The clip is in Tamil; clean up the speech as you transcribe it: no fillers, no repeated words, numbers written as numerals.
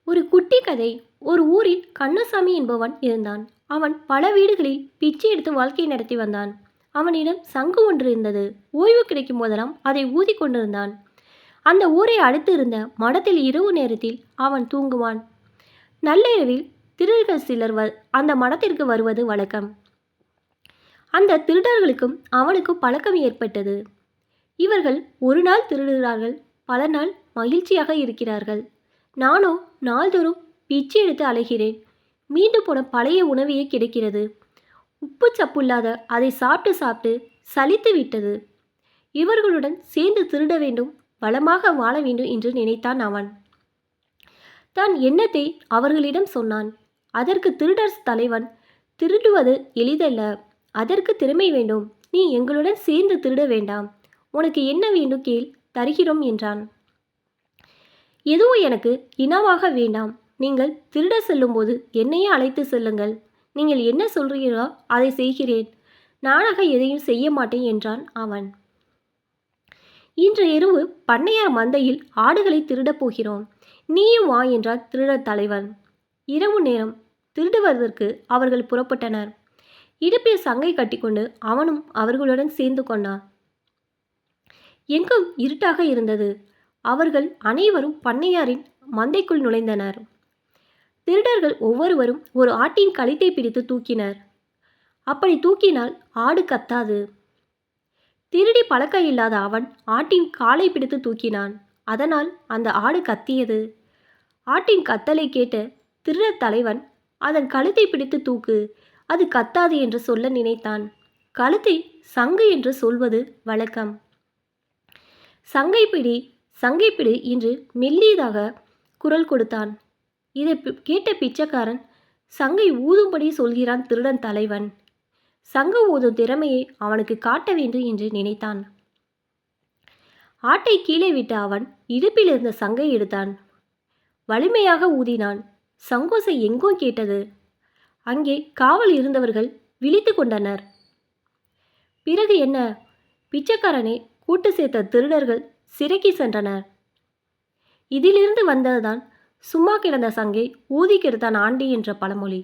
ஒரு குட்டி கதை. ஒரு ஊரில் கண்ணசாமி என்பவன் இருந்தான். அவன் பல வீடுகளில் பிச்சை எடுத்து வாழ்க்கை நடத்தி வந்தான். அவனிடம் சங்கு ஒன்று இருந்தது. ஓய்வு கிடைக்கும் போதெல்லாம் அதை ஊதி கொண்டிருந்தான். அந்த ஊரை அடுத்து இருந்த மடத்தில் இரவு நேரத்தில் அவன் தூங்குவான். நள்ளிரவில் திருடர்கள் சிலர் அந்த மடத்திற்கு வருவது வழக்கம். அந்த திருடர்களுக்கும் அவனுக்கும் பழக்கம் ஏற்பட்டது. இவர்கள் ஒரு நாள் திருடுகிறார்கள், பல நாள் மகிழ்ச்சியாக இருக்கிறார்கள். நானோ நாள்தோறும் பிச்சை எடுத்து அலைகிறேன். மீண்டும் போன பழைய உணவையே கிடைக்கிறது. உப்பு சப்புல்லாத அதை சாப்பிட்டு சாப்பிட்டு சலித்து விட்டது. இவர்களுடன் சேர்ந்து திருட வேண்டும், வளமாக வாழ வேண்டும் என்று நினைத்தான் அவன். தான் எண்ணத்தை அவர்களிடம் சொன்னான். அதற்கு திருடர் தலைவன், திருடுவது எளிதல்ல, அதற்கு திறமை வேண்டும். நீ எங்களுடன் சேர்ந்து திருட வேண்டாம். உனக்கு என்ன வேண்டும் கேள், தருகிறோம் என்றான். எதுவும் எனக்கு இனமாக வேண்டாம். நீங்கள் திருட செல்லும்போது என்னையே அழைத்து செல்லுங்கள். நீங்கள் என்ன சொல்கிறீர்களோ அதை செய்கிறேன். நானாக எதையும் செய்ய மாட்டேன் என்றான் அவன். இன்று இரவு பண்ணையார் மந்தையில் ஆடுகளை திருடப் போகிறோம். நீயும் வா என்றார் திருடர் தலைவன். இரவு நேரம் திருடுவதற்கு அவர்கள் புறப்பட்டனர். இடுப்பில் சங்கை கட்டிக்கொண்டு அவனும் அவர்களுடன் சேர்ந்து கொண்டான். எங்கும் இருட்டாக இருந்தது. அவர்கள் அனைவரும் பண்ணையாரின் மந்தைக்குள் நுழைந்தனர். திருடர்கள் ஒவ்வொருவரும் ஒரு ஆட்டின் கழுத்தை பிடித்து தூக்கினர். அப்படி தூக்கினால் ஆடு கத்தாது. திருடி பழக்கம் இல்லாத அவன் ஆட்டின் காலை பிடித்து தூக்கினான். அதனால் அந்த ஆடு கத்தியது. ஆட்டின் கத்தலை கேட்ட திருடர் தலைவன், அதன் கழுத்தை பிடித்து தூக்கு, அது கத்தாது என்று சொல்ல நினைத்தான். கழுத்தை சங்கு என்று சொல்வது வழக்கம். சங்கைப்பிடி என்று மெல்லியதாக குரல் கொடுத்தான். இதை கேட்ட பிச்சைக்காரன், சங்கை ஊதும்படி சொல்கிறான் திருடன் தலைவன். சங்கு ஊதும் திறமையை அவனுக்கு காட்ட வேண்டும் என்று நினைத்தான். ஆட்டை கீழே விட்ட அவன் இடுப்பில் இருந்த சங்கை எடுத்தான். வலிமையாக ஊதினான். சங்கோசை எங்கும் கேட்டது. அங்கே காவல் இருந்தவர்கள் விழித்து கொண்டனர். பிறகு என்ன? பிச்சைக்காரனை கூட்டு சேர்த்த திருடர்கள் சிறைக்கு சென்றனர். இதிலிருந்து வந்ததுதான் சும்மா கிடந்த சங்கை ஊதி கெடுத்தான் ஆண்டி என்ற பழமொழி.